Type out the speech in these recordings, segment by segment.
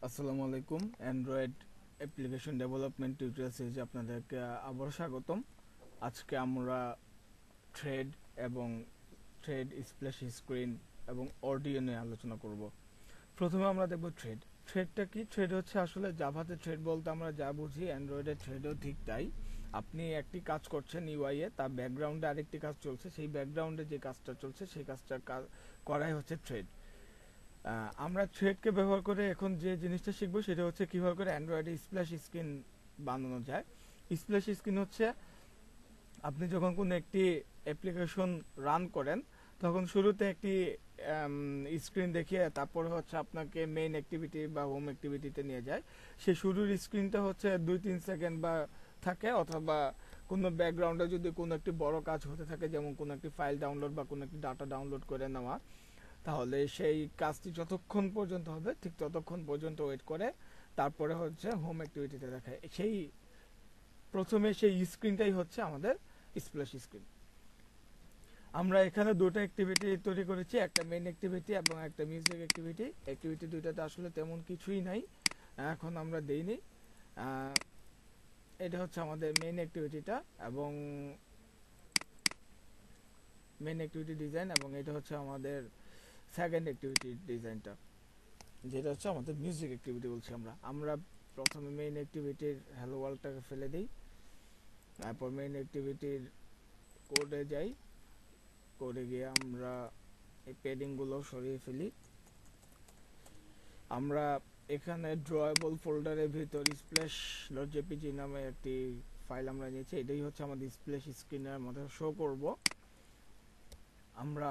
আসসালামু আলাইকুম। Android application development tutorial সিরিজে আপনাদেরকে আবার স্বাগতম। আজকে আমরা থ্রেড এবং থ্রেড স্প্ল্যাশ স্ক্রিন এবং অডিও নিয়ে আলোচনা করব। প্রথমে আমরা দেখব থ্রেড। থ্রেডটা কি? থ্রেড হচ্ছে আসলে জাভাতে থ্রেড বলতে আমরা যা বুঝি, অ্যান্ড্রয়েডের থ্রেডও ঠিক তাই। আপনি একটি কাজ করছেন ইউআই এ, তার ব্যাকগ্রাউন্ডে আরেকটি কাজ চলছে, সেই ব্যাকগ্রাউন্ডে যে কাজটা চলছে সেই কাজটা করাই হচ্ছে থ্রেড। আমরা থ্রেডকে ব্যবহার করে এখন যে জিনিসটা শিখবো সেটা হচ্ছে কিভাবে করে অ্যান্ড্রয়েডে স্প্ল্যাশ স্ক্রিন বানানো যায়। স্প্ল্যাশ স্ক্রিন হচ্ছে আপনি যখন কোনো একটি অ্যাপ্লিকেশন রান করেন তখন শুরুতে একটি স্ক্রিন দেখিয়ে তারপরে হচ্ছে আপনাকে মেইন অ্যাক্টিভিটি বা হোম অ্যাক্টিভিটিতে নিয়ে যায়। সেই শুরুর স্ক্রিনটা হচ্ছে 2-3 সেকেন্ড বা থাকে, অথবা কোনো ব্যাকগ্রাউন্ডে যদি কোনো একটি বড় কাজ হতে থাকে, যেমন কোনো একটি ফাইল ডাউনলোড বা কোনো একটি ডাটা ডাউনলোড করে নেওয়া, তাহলে সেই কাজটি যতক্ষণ পর্যন্ত হবে ঠিক ততক্ষণ পর্যন্ত ওয়েট করে তারপরে হচ্ছে হোম অ্যাক্টিভিটিতে দেখায়। সেই প্রথমে সেই স্ক্রিনটাই হচ্ছে আমাদের স্প্ল্যাশ স্ক্রিন। আমরা এখানে দুটো অ্যাক্টিভিটি তৈরি করেছি, একটা মেইন অ্যাক্টিভিটি এবং একটা মিউজিক অ্যাক্টিভিটি। অ্যাক্টিভিটি দুইটাতে আসলে তেমন কিছুই নাই, এখন আমরা দেইনি। এটা হচ্ছে আমাদের মেইন অ্যাক্টিভিটিটা এবং মেইন অ্যাক্টিভিটি ডিজাইন, এবং এটা হচ্ছে আমাদের সেকেন্ড অ্যাক্টিভিটি ডিজাইনটা, যেটা হচ্ছে আমাদের মিউজিক অ্যাক্টিভিটি বলছি আমরা। আমরা প্রথমে মেইন অ্যাক্টিভিটির হ্যালো ওয়ার্ল্ডটাকে ফেলে দিই, তারপর মেইন অ্যাক্টিভিটির কোডে যাই, কোডে গিয়ে আমরা এই প্যাডিংগুলো সরিয়ে ফেলি। আমরা এখানে ড্রয়েবল ফোল্ডারের ভিতর স্প্ল্যাশ ডট জেপিজি নামে একটি ফাইল আমরা নিয়েছি, এটাই হচ্ছে আমাদের স্প্ল্যাশ স্ক্রিনের মধ্যে শো করব। আমরা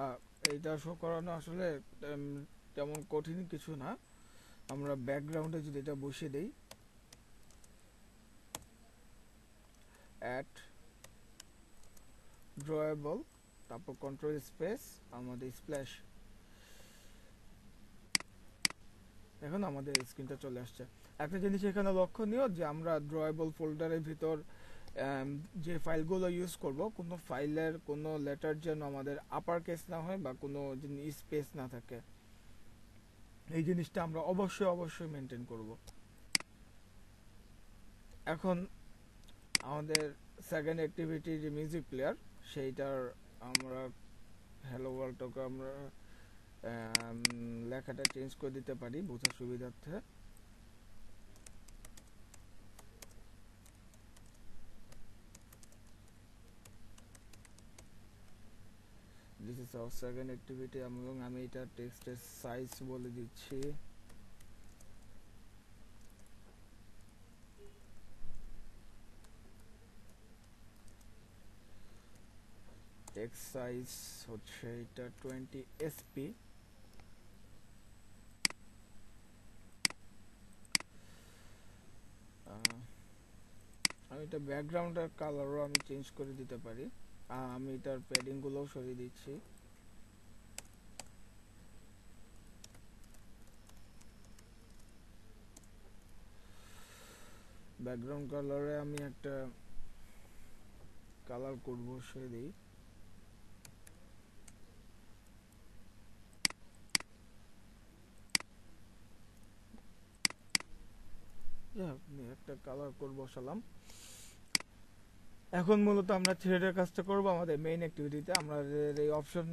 এইটা শো করানো আসলে তেমন কঠিন কিছু না। আমরা ব্যাকগ্রাউন্ডে যদি এটা বসিয়ে দিই, অ্যাট ড্রয়েবল, তারপর কন্ট্রোল স্পেস, আমাদের স্প্ল্যাশ, এখন আমাদের স্ক্রিনটা চলে আসছে। একটা জিনিস এখানে লক্ষণীয় যে আমরা ড্রয়েবল ফোল্ডারের ভিতর যে ফাইলগুলো ইউজ করব, কোনো ফাইলের কোনো লেটার যেন আমাদের আপার কেস না হয় বা কোনো স্পেস না থাকে, এই জিনিসটা আমরা অবশ্যই অবশ্যই মেনটেন করব। এখন আমাদের সেকেন্ড অ্যাক্টিভিটি যে মিউজিক প্লেয়ার, সেইটার আমরা হ্যালো ওয়ার্ল্ডটাকে আমরা লেখাটা চেঞ্জ করে দিতে পারি বোঝার সুবিধার্থে। This is our second activity, এবং আমি এটা টেক্সটের সাইজ বলে দিচ্ছি টেক্সট সাইজ হচ্ছে এটা 20 SP। আমি এটা ব্যাকগ্রাউন্ডের কালারও আমি চেঞ্জ করে দিতে পারি। আমি এটার প্যাডিংগুলোও সরিয়ে দিচ্ছি। ব্যাকগ্রাউন্ড কালারে আমি একটা কালার করব, সরিয়ে দিই। একটা কালার কোড বসালাম। এখন মূলত আমরা থ্রেডের কাজটা করব আমাদের মেইন অ্যাক্টিভিটিতে। আমাদের এই অপশন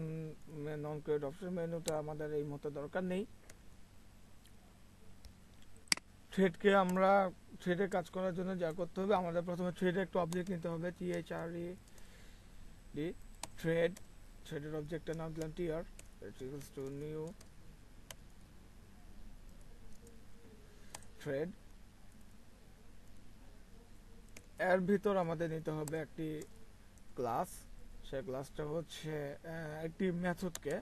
নন ক্রিয়েট অপশন মেনুটা আমাদের এই মতো দরকার নেই। থ্রেডকে আমরা থ্রেডের কাজ করার জন্য যা করতে হবে, আমাদের প্রথমে থ্রেডের একটা অবজেক্ট নিতে হবে, THRED থ্রেড। থ্রেডের অবজেক্টের নাম দিলাম TR, equals to new thread. এর ভিতর আমাদের নিতে হবে একটি ক্লাস। সে ক্লাসটা হচ্ছে একটি মেথডকে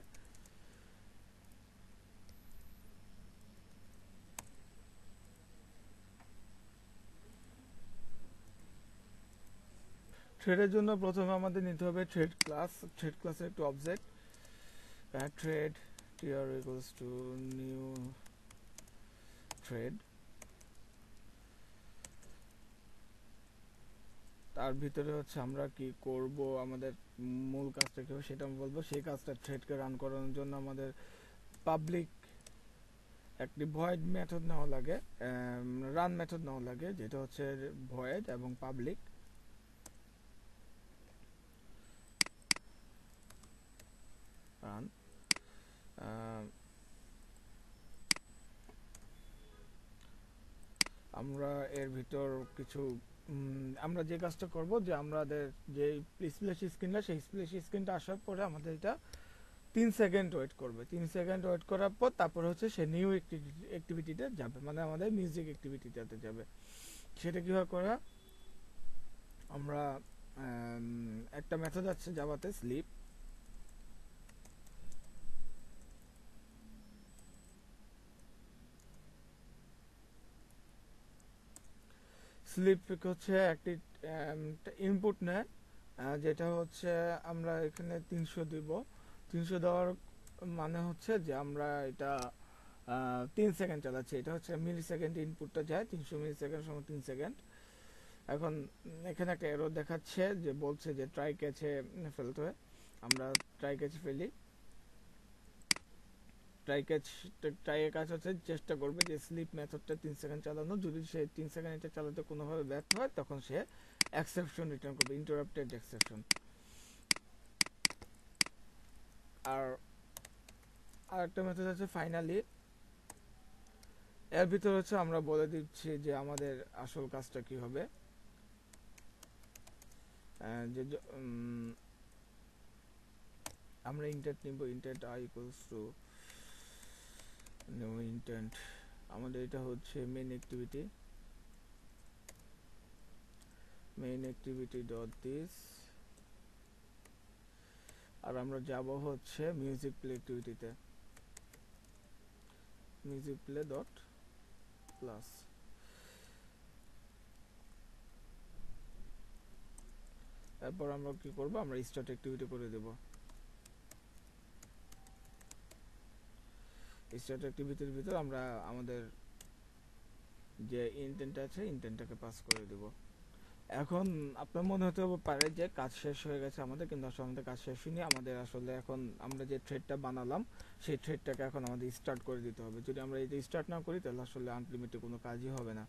থ্রেডের জন্য প্রথমে আমাদের নিতে হবে থ্রেড ক্লাস। থ্রেড ক্লাসের একটি object thread TR equals to new thread. তার ভিতরে হচ্ছে আমরা কি করব, আমাদের মূল কাজটা কি হবে সেটা আমি বলবো। সেই কাজটা থ্রেডকে রান করানোর জন্য আমাদের পাবলিক একটি ভয়েড মেথড নেওয়া লাগে, রান মেথড নেওয়া লাগে, যেটা হচ্ছে ভয়েড এবং পাবলিক। রান আমরা এর ভিতর কিছু আমরা যে কাজটা করব, যে আমাদের যে স্প্ল্যাশ স্ক্রিনটা, সেই স্প্ল্যাশ স্ক্রিনটা আসার পরে আমাদের এটা 3 সেকেন্ড ওয়েট করবে। 3 সেকেন্ড ওয়েট করার পর তারপর হচ্ছে সে নিউ অ্যাক্টিভিটিতে যাবে, মানে আমাদের মিউজিক অ্যাক্টিভিটিটাতে যাবে। সেটা কিভাবে করা, আমরা একটা মেথড আছে জাভাতে, স্লিপ। স্লিপ হচ্ছে একটি ইনপুট নেয়, যেটা হচ্ছে আমরা এখানে 300 দিব। 300 দেওয়ার মানে হচ্ছে যে আমরা এটা 3 সেকেন্ড চালাচ্ছি। এটা হচ্ছে মিলি সেকেন্ড ইনপুটটা যায়, 300 মিলি সেকেন্ড সময় 3 সেকেন্ড। এখন এখানে একটা এরর দেখাচ্ছে যে বলছে যে ট্রাই ক্যাচে ফেলতে হয়। আমরা ট্রাই ক্যাচে ফেলি। ট্রাই এর কাজ হচ্ছে চেষ্টা করবে যে স্লিপ মেথডটা 3 সেকেন্ড চালানো। যদি সে 3 সেকেন্ড এটা চালাতে কোনোভাবে ব্যর্থ হয়, তখন সে এক্সেপশন রিটার্ন করবে, ইন্টারাপ্টেড এক্সেপশন। আর আরেকটা মেথড আছে ফাইনালি। এর ভিতর হচ্ছে আমরা বলে দিচ্ছি যে আমাদের আসল কাজটা কি হবে। যে আমরা ইন্টেন্ট নিব, intent I equals to new intent. আমাদের এটা হচ্ছে মেইন অ্যাক্টিভিটি ডট দিস। আর আমরা যাব হচ্ছে মিউজিক প্লে অ্যাক্টিভিটিতে, মিউজিক প্লে ডট ক্লাস। তারপর আমরা কি করব, আমরা স্টার্ট অ্যাক্টিভিটি করে দেব। স্টার্ট অ্যাক্টিভিটির ভিতর আমরা আমাদের যে ইন্টেন্ট আছে, ইন্টেন্টটাকে পাস করে দেব। এখন আপনার মনে হতে পারে যে কাজ শেষ হয়ে গেছে আমাদের, কিন্তু আসলে আমাদের কাজ শেষ হয়নি। আমাদের আসলে এখন আমরা যে থ্রেডটা বানালাম, সেই থ্রেডটাকে এখন আমাদের স্টার্ট করে দিতে হবে। যদি আমরা এটা স্টার্ট না করি, তাহলে আসলে আনলিমিটেড কোনো কাজই হবে না।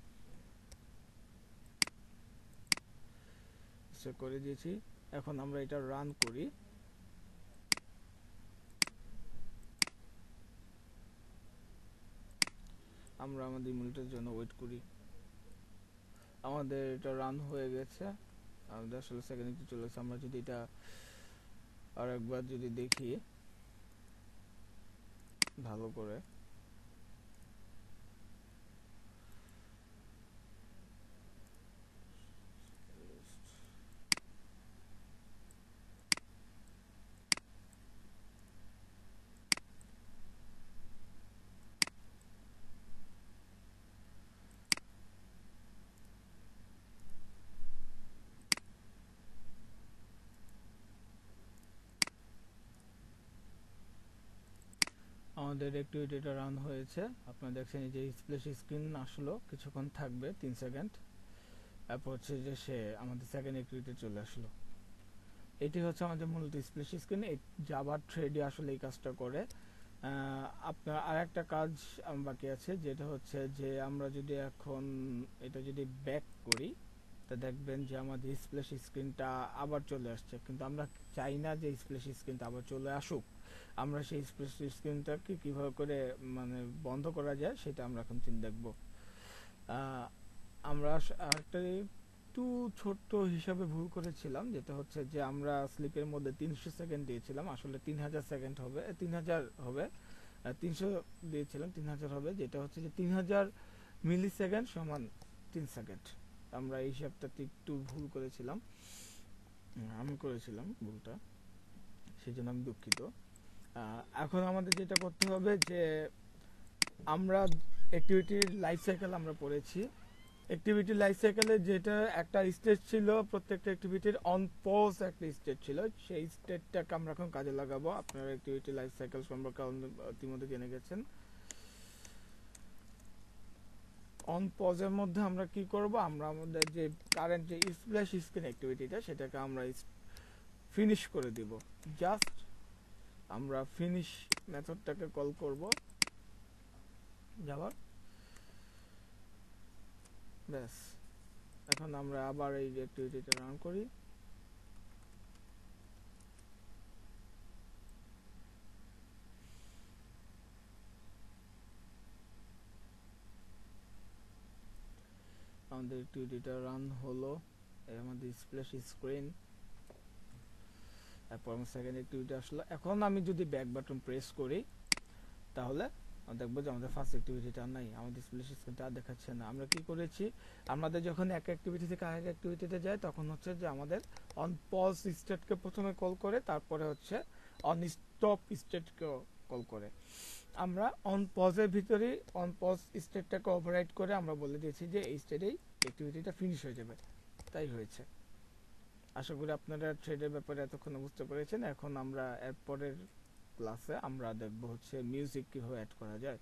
স্টার্ট করে দিয়েছি। এখন আমরা এটা রান করি। আমরা আমাদের মিনিটের জন্য ওয়েট করি। আমাদের এটা রান হয়ে গেছে, আমাদের আসলে সেকেন্ড চলে গেছে। আমরা যদি এটা আর একবার যদি দেখি ভালো করে, আমাদের অ্যাক্টিভিটিটা রান হয়েছে। আপনারা দেখছেন যে স্প্ল্যাশ স্ক্রিন আসলো, কিছুক্ষণ থাকবে 3 সেকেন্ড, তারপর হচ্ছে যে সে আমাদের সেকেন্ড অ্যাক্টিভিটি চলে আসলো। এটি হচ্ছে আমাদের মূলত স্প্ল্যাশ স্ক্রিন। এই জাভা থ্রেডই আসলে এই কাজটা করে। আপনার আর একটা কাজ বাকি আছে, যেটা হচ্ছে যে আমরা যদি এখন এটা যদি ব্যাক করি, তা দেখবেন যে আমাদের স্প্ল্যাশ স্ক্রিনটা আবার চলে আসছে। কিন্তু আমরা চাই না যে স্প্ল্যাশ স্ক্রিনটা আবার চলে আসুক। আমরা সেই স্প্ল্যাশ স্ক্রিনটাকে কিভাবে করে মানে বন্ধ করা যায়, সেটা আমরা এখন দেখব। আমরা একটা একটু ছোট্ট হিসাবে ভুল করেছিলাম, যেটা হচ্ছে যে আমরা স্লিপের মধ্যে 300 সেকেন্ড দিয়েছিলাম, আসলে 3000 সেকেন্ড হবে, 3000 হবে। 300 দিয়েছিলাম, 3000 হবে, যেটা হচ্ছে যে 3000 মিলি সেকেন্ড সমান 3 সেকেন্ড। আমরা এই হিসাবটাতে একটু ভুল করেছিলাম, আমি করেছিলাম ভুলটা, সেই জন্য আমি দুঃখিত। এখন আমাদের যেটা করতে হবে, যে আমরা অ্যাক্টিভিটির লাইফ সাইকেল আমরা পড়েছি। অ্যাক্টিভিটি লাইফ সাইকেলে যেটা একটা স্টেজ ছিল, প্রত্যেকটা অ্যাক্টিভিটির অন পজ একটা স্টেজ ছিল, সেই স্টেজটাকে আমরা এখন কাজে লাগাবো। আপনারা অ্যাক্টিভিটি লাইফ সাইকেল সম্পর্কে ইতিমধ্যে জেনে গেছেন। অন পজের মধ্যে আমরা কি করব, আমরা আমাদের যে কারেন্ট যে স্প্ল্যাশ স্ক্রিন অ্যাক্টিভিটিটা, সেটাকে আমরা ফিনিশ করে দিব। জাস্ট আমরা ফিনিশ মেথডটাকে কল করব। যাওয়ার ব্যাস। এখন আমরা আবার এই অ্যাক্টিভিটিটা রান করি। আমাদের অ্যাক্টিভিটিটা রান হলো, আমাদের স্প্ল্যাশ স্ক্রিন, তারপর আমার সেকেন্ড অ্যাক্টিভিটি আসলো। এখন আমি যদি ব্যাক বাটন প্রেস করি তাহলে দেখবো যে আমাদের ফার্স্ট অ্যাক্টিভিটিটা নাই, আমাদের স্প্ল্যাশ স্ক্রিনটা আর দেখাচ্ছে না। আমরা কি করেছি, আমাদের যখন এক অ্যাক্টিভিটি থেকে আরেক অ্যাক্টিভিটিতে যায় তখন হচ্ছে যে আমাদের অন পজ স্টেটকে প্রথমে কল করে, তারপরে হচ্ছে অন স্টপ স্টেটকে কল করে। আমরা অন পজের ভিতরে অন পজ স্টেটটাকে ওভাররাইড করে আমরা বলে দিয়েছি যে এই স্টেটেই অ্যাক্টিভিটিটা ফিনিশ হয়ে যাবে। তাই হয়েছে। আশা করি আপনারা থ্রেডের ব্যাপারে এতক্ষণ বুঝতে পেরেছেন। এখন আমরা এরপরের ক্লাসে আমরা দেখব হচ্ছে মিউজিক কিভাবে অ্যাড করা যায়।